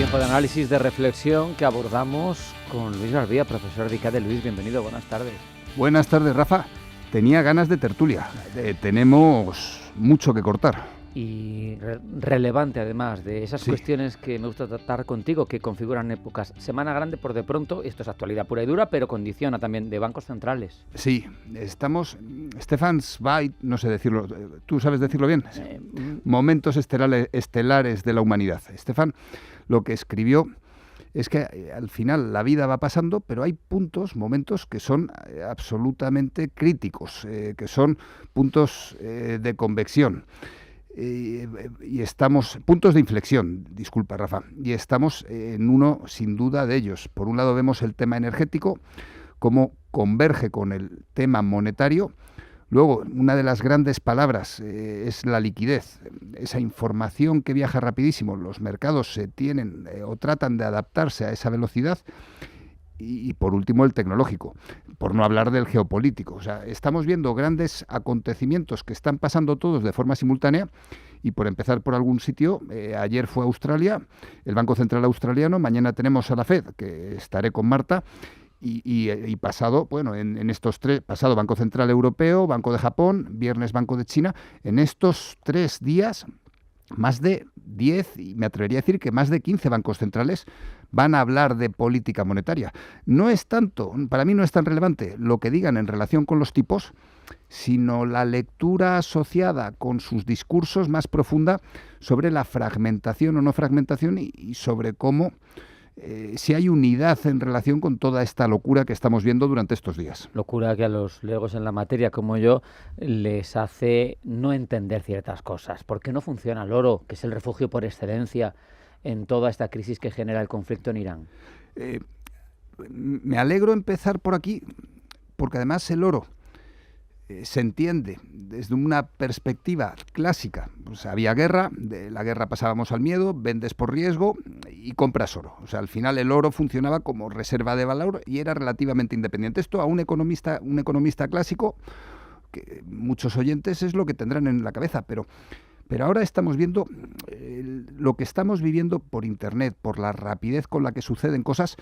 Tiempo de análisis, de reflexión que abordamos con Luis Barbía, profesor de ICADE. Luis, bienvenido, buenas tardes. Buenas tardes, Rafa. Tenía ganas de tertulia. Tenemos mucho que cortar. Y relevante, además, de esas cuestiones que me gusta tratar contigo, que configuran épocas. Semana grande, por de pronto, esto es actualidad pura y dura, pero condiciona también de bancos centrales. Sí, estamos... Stefan Zweig, no sé decirlo, ¿tú sabes decirlo bien? Momentos estelares de la humanidad. Stefan lo que escribió es que al final la vida va pasando, pero hay momentos que son absolutamente críticos, que son puntos de convexión. Y estamos, puntos de inflexión, disculpa Rafa, y estamos en uno sin duda de ellos. Por un lado vemos el tema energético, cómo converge con el tema monetario. Luego, una de las grandes palabras es la liquidez, esa información que viaja rapidísimo. Los mercados se tienen o tratan de adaptarse a esa velocidad. Y por último el tecnológico, por no hablar del geopolítico. O sea, estamos viendo grandes acontecimientos que están pasando todos de forma simultánea. Y por empezar por algún sitio, ayer fue Australia, el Banco Central australiano, mañana tenemos a la FED, que estaré con Marta, y pasado, bueno, en estos tres, pasado Banco Central Europeo, Banco de Japón, viernes Banco de China, en estos 3 días, más de 10, y me atrevería a decir que más de 15 bancos centrales van a hablar de política monetaria. No es tanto, para mí no es tan relevante lo que digan en relación con los tipos, sino la lectura asociada con sus discursos más profunda sobre la fragmentación o no fragmentación y sobre cómo si hay unidad en relación con toda esta locura que estamos viendo durante estos días. Locura que a los legos en la materia como yo les hace no entender ciertas cosas. ¿Por qué no funciona el oro, que es el refugio por excelencia en toda esta crisis que genera el conflicto en Irán? Me alegro empezar por aquí, porque además el oro se entiende desde una perspectiva clásica. Pues había guerra, de la guerra pasábamos al miedo, vendes por riesgo y compras oro. O sea, al final el oro funcionaba como reserva de valor y era relativamente independiente. Esto a un economista clásico, que muchos oyentes es lo que tendrán en la cabeza, pero ahora estamos viendo lo que estamos viviendo por Internet, por la rapidez con la que suceden cosas.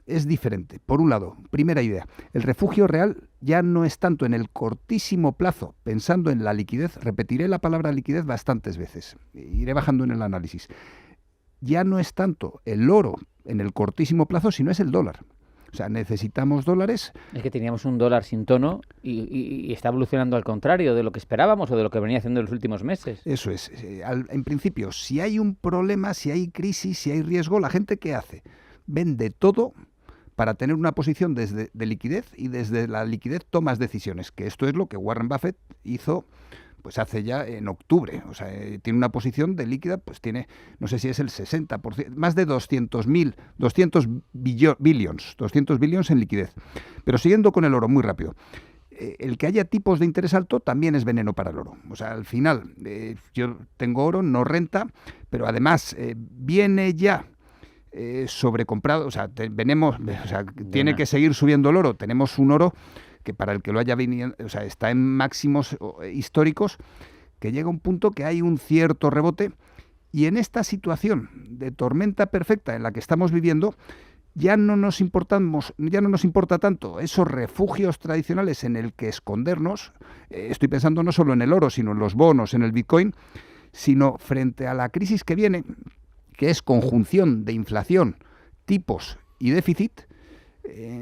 Es diferente. Por un lado, primera idea, el refugio real ya no es tanto en el cortísimo plazo, pensando en la liquidez, repetiré la palabra liquidez bastantes veces, iré bajando en el análisis, ya no es tanto el oro en el cortísimo plazo, sino es el dólar. O sea, necesitamos dólares. Es que teníamos un dólar sin tono y está evolucionando al contrario de lo que esperábamos o de lo que venía haciendo en los últimos meses. Eso es. En principio, si hay un problema, si hay crisis, si hay riesgo, ¿la gente qué hace? Vende todo para tener una posición de liquidez y desde la liquidez tomas decisiones, que esto es lo que Warren Buffett hizo pues hace ya en octubre. O sea, tiene una posición de líquida, pues tiene, no sé si es el 60%, más de 200 billions en liquidez. Pero siguiendo con el oro, muy rápido. El que haya tipos de interés alto también es veneno para el oro. O sea, al final, yo tengo oro, no renta, pero además viene ya sobrecomprado, o sea, tiene que seguir subiendo el oro. Tenemos un oro que para el que lo haya venido, o sea, está en máximos históricos, que llega a un punto que hay un cierto rebote, y en esta situación de tormenta perfecta en la que estamos viviendo, ya no nos importa tanto esos refugios tradicionales en el que escondernos. Estoy pensando no solo en el oro, sino en los bonos, en el Bitcoin, sino frente a la crisis que viene, que es conjunción de inflación, tipos y déficit.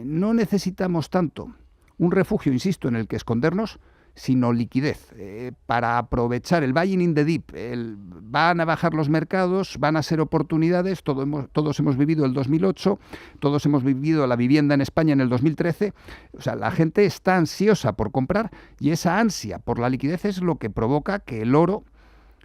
No necesitamos tanto un refugio, insisto, en el que escondernos, sino liquidez, para aprovechar el buying in the deep. Van a bajar los mercados, van a ser oportunidades. Todos hemos vivido el 2008, todos hemos vivido la vivienda en España en el 2013. O sea, la gente está ansiosa por comprar, y esa ansia por la liquidez es lo que provoca que el oro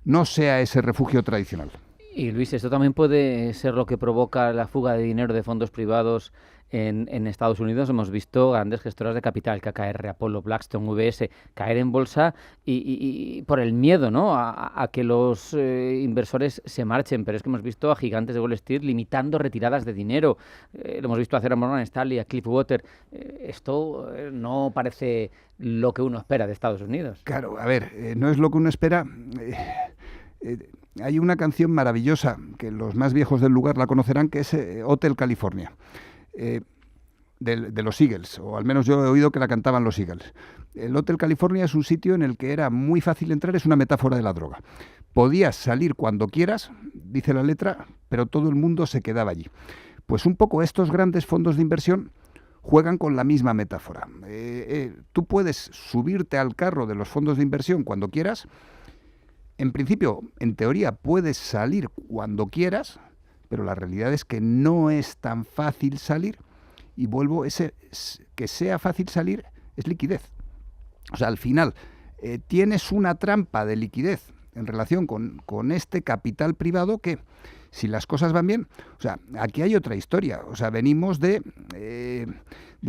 no sea ese refugio tradicional. Y Luis, esto también puede ser lo que provoca la fuga de dinero de fondos privados en Estados Unidos. Hemos visto grandes gestoras de capital, KKR, Apollo, Blackstone, UBS, caer en bolsa y por el miedo, ¿no?, a que los inversores se marchen. Pero es que hemos visto a gigantes de Wall Street limitando retiradas de dinero. Lo hemos visto hacer a Morgan Stanley, a Cliffwater. Esto no parece lo que uno espera de Estados Unidos. Claro, a ver, no es lo que uno espera. hay una canción maravillosa, que los más viejos del lugar la conocerán, que es Hotel California, de los Eagles, o al menos yo he oído que la cantaban los Eagles. El Hotel California es un sitio en el que era muy fácil entrar, es una metáfora de la droga. Podías salir cuando quieras, dice la letra, pero todo el mundo se quedaba allí. Pues un poco estos grandes fondos de inversión juegan con la misma metáfora. Tú puedes subirte al carro de los fondos de inversión cuando quieras. En principio, en teoría, puedes salir cuando quieras, pero la realidad es que no es tan fácil salir. Y vuelvo, que sea fácil salir es liquidez. O sea, al final, tienes una trampa de liquidez en relación con este capital privado que, si las cosas van bien, o sea, aquí hay otra historia. O sea, venimos de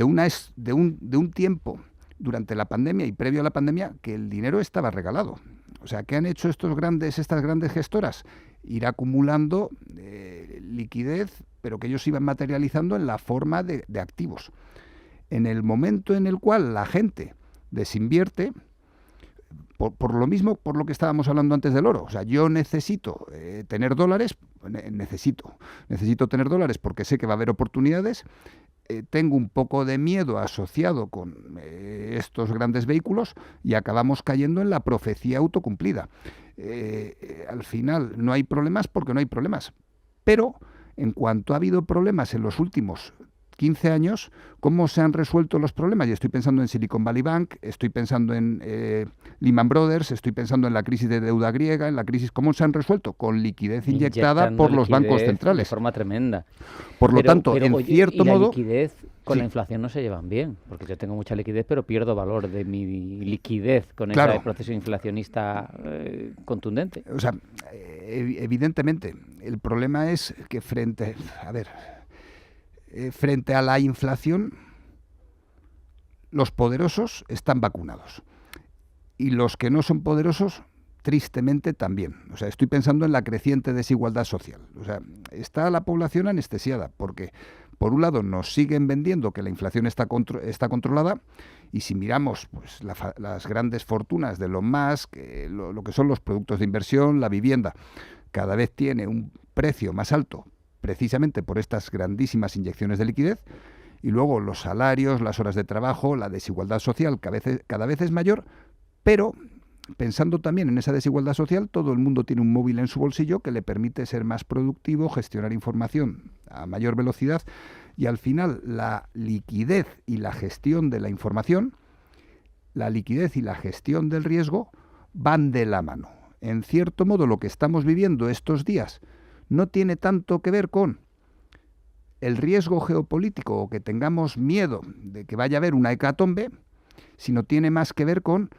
un tiempo durante la pandemia y previo a la pandemia que el dinero estaba regalado. O sea, ¿qué han hecho estas grandes gestoras? Ir acumulando liquidez, pero que ellos iban materializando en la forma de activos. En el momento en el cual la gente desinvierte, por lo mismo, por lo que estábamos hablando antes del oro. O sea, yo necesito tener dólares, necesito tener dólares porque sé que va a haber oportunidades. Tengo un poco de miedo asociado con estos grandes vehículos y acabamos cayendo en la profecía autocumplida. Al final no hay problemas porque no hay problemas. Pero en cuanto ha habido problemas en los últimos 15 años, ¿cómo se han resuelto los problemas? Y estoy pensando en Silicon Valley Bank, estoy pensando en Lehman Brothers, estoy pensando en la crisis de deuda griega, en la crisis, ¿cómo se han resuelto? Con liquidez inyectada por los bancos centrales. De forma tremenda. Por lo tanto, en cierto modo... La liquidez con la inflación no se llevan bien, porque yo tengo mucha liquidez, pero pierdo valor de mi liquidez con ese proceso inflacionista contundente. O sea, evidentemente, el problema es que frente a la inflación, los poderosos están vacunados. Y los que no son poderosos, tristemente también. O sea, estoy pensando en la creciente desigualdad social. O sea, está la población anestesiada, porque por un lado nos siguen vendiendo que la inflación está controlada, y si miramos pues las grandes fortunas de Elon Musk, lo que son los productos de inversión, la vivienda, cada vez tiene un precio más alto, precisamente por estas grandísimas inyecciones de liquidez, y luego los salarios, las horas de trabajo, la desigualdad social cada vez es mayor, pero pensando también en esa desigualdad social, todo el mundo tiene un móvil en su bolsillo que le permite ser más productivo, gestionar información a mayor velocidad, y al final la liquidez y la gestión de la información, la liquidez y la gestión del riesgo van de la mano. En cierto modo, lo que estamos viviendo estos días no tiene tanto que ver con el riesgo geopolítico o que tengamos miedo de que vaya a haber una hecatombe, sino tiene más que ver con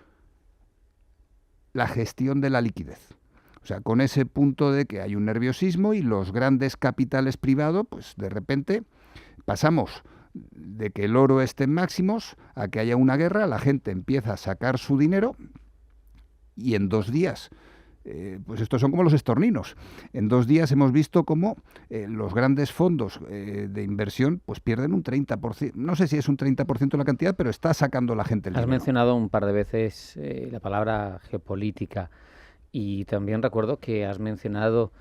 la gestión de la liquidez. O sea, con ese punto de que hay un nerviosismo y los grandes capitales privados, pues de repente pasamos de que el oro esté en máximos a que haya una guerra, la gente empieza a sacar su dinero y en 2 días... pues estos son como los estorninos. En 2 días hemos visto cómo los grandes fondos de inversión pues pierden un 30%. No sé si es un 30% la cantidad, pero está sacando la gente el dinero. Has mencionado un par de veces la palabra geopolítica, y también recuerdo que has mencionado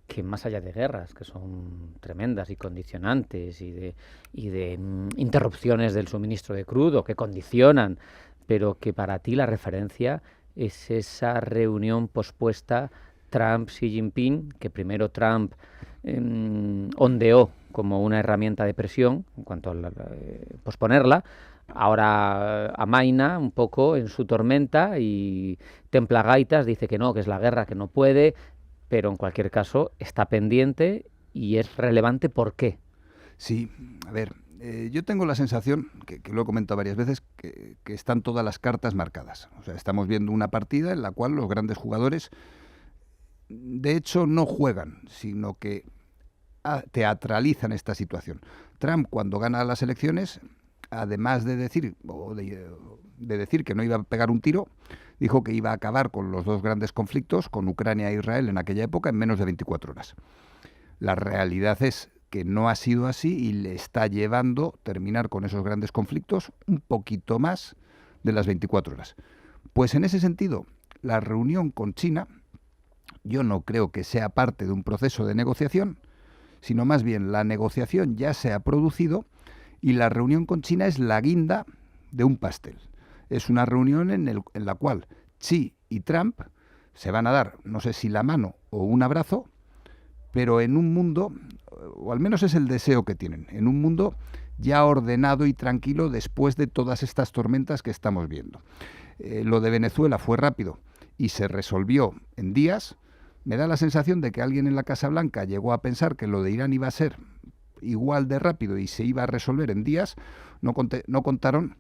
que más allá de guerras, que son tremendas y condicionantes, y de interrupciones del suministro de crudo que condicionan, pero que para ti la referencia es esa reunión pospuesta Trump-Xi Jinping, que primero Trump ondeó como una herramienta de presión en cuanto a posponerla, ahora amaina un poco en su tormenta y templa gaitas, dice que no, que es la guerra, que no puede, pero en cualquier caso está pendiente y es relevante. ¿Por qué? Sí, a ver, yo tengo la sensación, que lo he comentado varias veces, que están todas las cartas marcadas. O sea, estamos viendo una partida en la cual los grandes jugadores, de hecho, no juegan, sino que teatralizan esta situación. Trump, cuando gana las elecciones, además de decir, de decir que no iba a pegar un tiro, dijo que iba a acabar con los 2 grandes conflictos, con Ucrania e Israel en aquella época, en menos de 24 horas. La realidad es que no ha sido así y le está llevando terminar con esos grandes conflictos un poquito más de las 24 horas. Pues en ese sentido, la reunión con China yo no creo que sea parte de un proceso de negociación, sino más bien la negociación ya se ha producido y la reunión con China es la guinda de un pastel. Es una reunión en la cual Xi y Trump se van a dar, no sé si la mano o un abrazo, pero en un mundo, o al menos es el deseo que tienen, en un mundo ya ordenado y tranquilo después de todas estas tormentas que estamos viendo. Lo de Venezuela fue rápido y se resolvió en días. Me da la sensación de que alguien en la Casa Blanca llegó a pensar que lo de Irán iba a ser igual de rápido y se iba a resolver en días. No contaron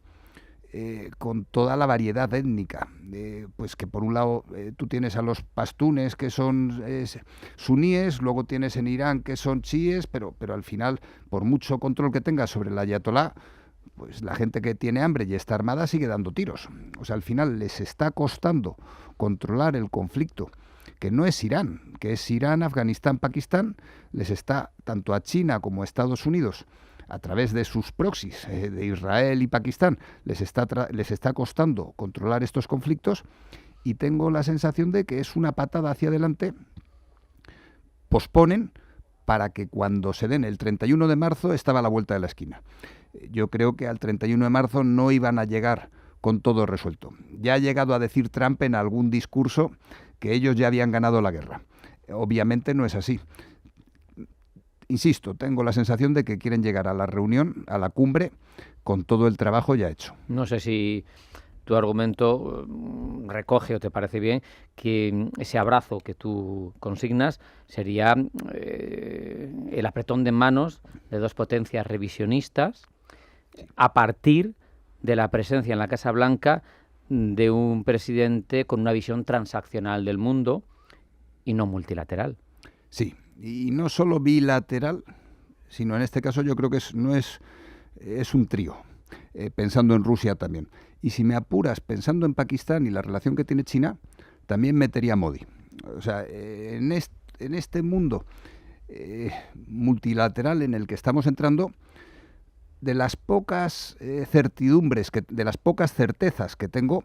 con toda la variedad étnica, pues que por un lado tú tienes a los pastunes que son suníes, luego tienes en Irán que son chiíes, pero al final, por mucho control que tengas sobre el ayatolá, pues la gente que tiene hambre y está armada sigue dando tiros. O sea, al final les está costando controlar el conflicto, que no es Irán, que es Irán, Afganistán, Pakistán. Les está, tanto a China como a Estados Unidos, a través de sus proxies, de Israel y Pakistán, les está costando controlar estos conflictos, y tengo la sensación de que es una patada hacia adelante. Posponen para que cuando se den el 31 de marzo estaba a la vuelta de la esquina. Yo creo que al 31 de marzo no iban a llegar con todo resuelto. Ya ha llegado a decir Trump en algún discurso que ellos ya habían ganado la guerra. Obviamente no es así. Insisto, tengo la sensación de que quieren llegar a la reunión, a la cumbre, con todo el trabajo ya hecho. No sé si tu argumento recoge o te parece bien que ese abrazo que tú consignas sería el apretón de manos de dos potencias revisionistas a partir de la presencia en la Casa Blanca de un presidente con una visión transaccional del mundo y no multilateral. Sí, y no solo bilateral, sino en este caso yo creo que es un trío, pensando en Rusia también. Y si me apuras, pensando en Pakistán y la relación que tiene China, también metería a Modi. O sea, en este mundo multilateral en el que estamos entrando, de las pocas certidumbres, de las pocas certezas que tengo,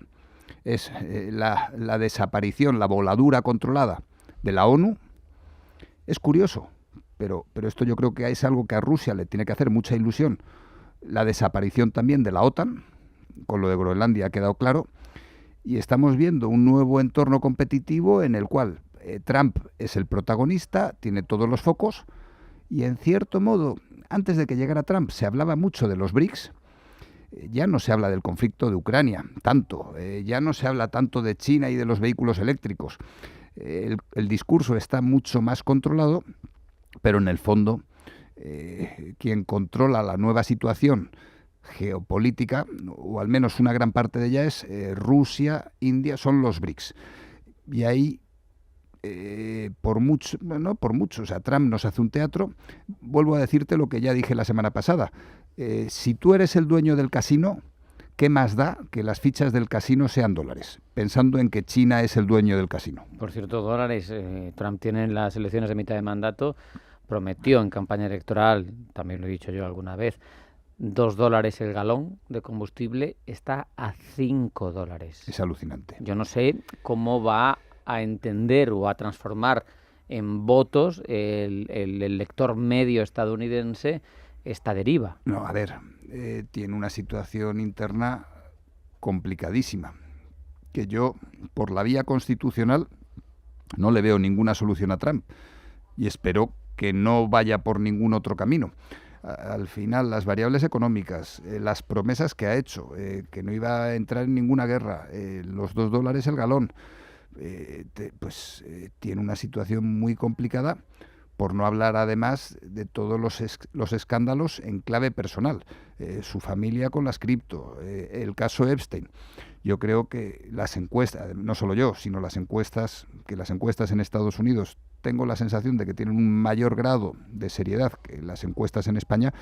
es la desaparición, la voladura controlada de la ONU. Es curioso, pero esto yo creo que es algo que a Rusia le tiene que hacer mucha ilusión. La desaparición también de la OTAN, con lo de Groenlandia ha quedado claro, y estamos viendo un nuevo entorno competitivo en el cual Trump es el protagonista, tiene todos los focos, y en cierto modo, antes de que llegara Trump, se hablaba mucho de los BRICS. Ya no se habla del conflicto de Ucrania tanto, ya no se habla tanto de China y de los vehículos eléctricos. El discurso está mucho más controlado, pero en el fondo quien controla la nueva situación geopolítica, o al menos una gran parte de ella, es Rusia, India, son los BRICS. Y ahí, por mucho, o sea, Trump nos hace un teatro. Vuelvo a decirte lo que ya dije la semana pasada. Si tú eres el dueño del casino, ¿qué más da que las fichas del casino sean dólares? Pensando en que China es el dueño del casino. Por cierto, dólares. Trump tiene en las elecciones de mitad de mandato, prometió en campaña electoral, también lo he dicho yo alguna vez, $2 el galón de combustible, está a $5. Es alucinante. Yo no sé cómo va a entender o a transformar en votos el elector medio estadounidense esta deriva. No, a ver, tiene una situación interna complicadísima, que yo, por la vía constitucional, no le veo ninguna solución a Trump, y espero que no vaya por ningún otro camino. Al final, las variables económicas, las promesas que ha hecho, que no iba a entrar en ninguna guerra, los $2 el galón, tiene una situación muy complicada, por no hablar además de todos los escándalos en clave personal, su familia con las cripto, el caso Epstein. Yo creo que las encuestas, no solo yo, sino las encuestas en Estados Unidos, tengo la sensación de que tienen un mayor grado de seriedad que las encuestas en España,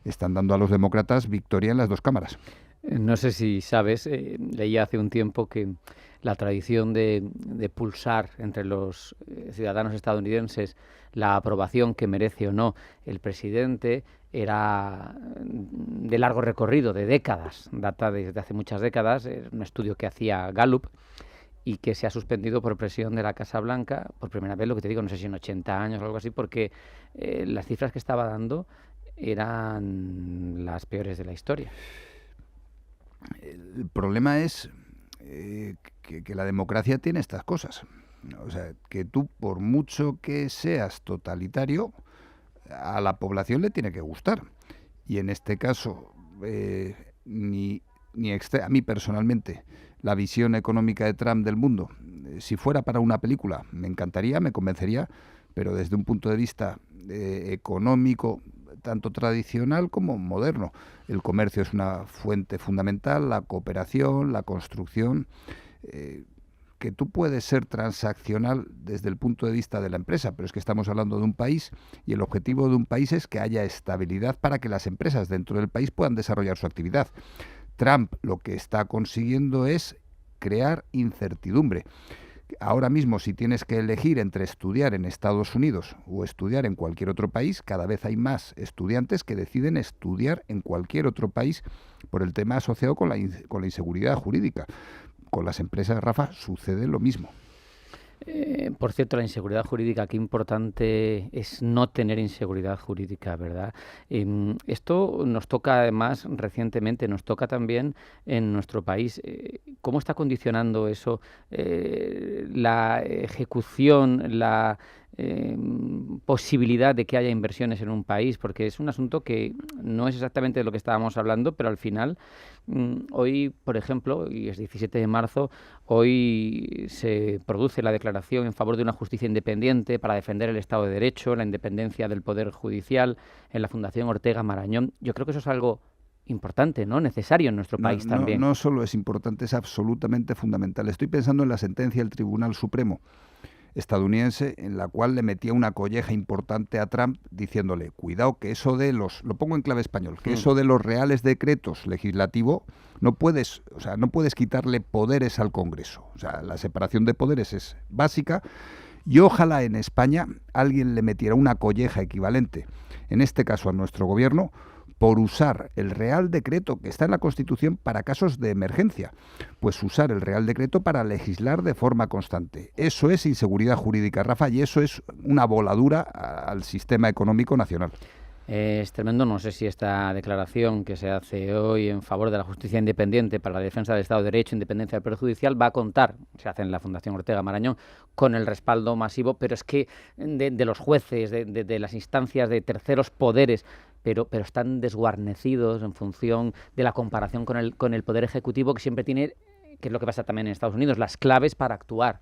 están dando a los demócratas victoria en las dos cámaras. No sé si sabes, leí hace un tiempo que la tradición de pulsar entre los ciudadanos estadounidenses la aprobación que merece o no el presidente era de largo recorrido, de décadas, data desde hace muchas décadas, un estudio que hacía Gallup, y que se ha suspendido por presión de la Casa Blanca, por primera vez, lo que te digo, no sé si en 80 años o algo así, porque las cifras que estaba dando eran las peores de la historia. El problema es que la democracia tiene estas cosas. O sea, que tú, por mucho que seas totalitario, a la población le tiene que gustar. Y en este caso, a mí personalmente, la visión económica de Trump del mundo, si fuera para una película, me encantaría, me convencería, pero desde un punto de vista económico, tanto tradicional como moderno. El comercio es una fuente fundamental, la cooperación, la construcción, que tú puedes ser transaccional desde el punto de vista de la empresa, pero es que estamos hablando de un país y el objetivo de un país es que haya estabilidad para que las empresas dentro del país puedan desarrollar su actividad. Trump lo que está consiguiendo es crear incertidumbre. Ahora mismo, si tienes que elegir entre estudiar en Estados Unidos o estudiar en cualquier otro país, cada vez hay más estudiantes que deciden estudiar en cualquier otro país por el tema asociado con la inseguridad jurídica. Con las empresas, Rafa, sucede lo mismo. Por cierto, la inseguridad jurídica, qué importante es no tener inseguridad jurídica, ¿verdad? Esto nos toca además recientemente, nos toca también en nuestro país. ¿Cómo está condicionando eso la ejecución, la posibilidad de que haya inversiones en un país? Porque es un asunto que no es exactamente de lo que estábamos hablando, pero al final, hoy, por ejemplo, y es 17 de marzo, hoy se produce la declaración en favor de una justicia independiente para defender el Estado de Derecho, la independencia del Poder Judicial en la Fundación Ortega Marañón. Yo creo que eso es algo importante, ¿no? Necesario en nuestro país también. No solo es importante, es absolutamente fundamental. Estoy pensando en la sentencia del Tribunal Supremo estadounidense en la cual le metía una colleja importante a Trump diciéndole, cuidado que eso de lo pongo en clave español, que eso de los reales decretos legislativos no puedes quitarle poderes al Congreso. O sea, la separación de poderes es básica y ojalá en España alguien le metiera una colleja equivalente, en este caso a nuestro gobierno, por usar el Real Decreto que está en la Constitución para casos de emergencia. Pues usar el Real Decreto para legislar de forma constante. Eso es inseguridad jurídica, Rafa, y eso es una voladura al sistema económico nacional. Es tremendo, no sé si esta declaración que se hace hoy en favor de la justicia independiente para la defensa del Estado de Derecho, independencia del Poder Judicial, va a contar, se hace en la Fundación Ortega Marañón, con el respaldo masivo, pero es que de los jueces, de las instancias de terceros poderes, pero están desguarnecidos en función de la comparación con el Poder Ejecutivo, que siempre tiene, que es lo que pasa también en Estados Unidos, las claves para actuar.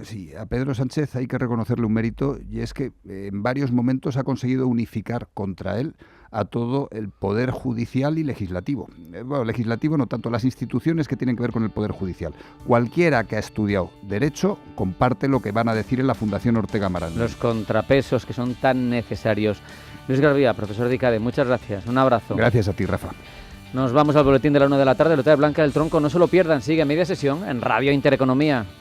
Sí, a Pedro Sánchez hay que reconocerle un mérito y es que en varios momentos ha conseguido unificar contra él a todo el poder judicial y legislativo. Bueno, legislativo no tanto, las instituciones que tienen que ver con el poder judicial. Cualquiera que ha estudiado Derecho comparte lo que van a decir en la Fundación Ortega Marañón. Los contrapesos que son tan necesarios. Luis Garbía, profesor de ICADE, muchas gracias. Un abrazo. Gracias a ti, Rafa. Nos vamos al boletín de la 1 de la tarde. La Lotería Blanca del Tronco, no se lo pierdan. Sigue Media Sesión en Radio Intereconomía.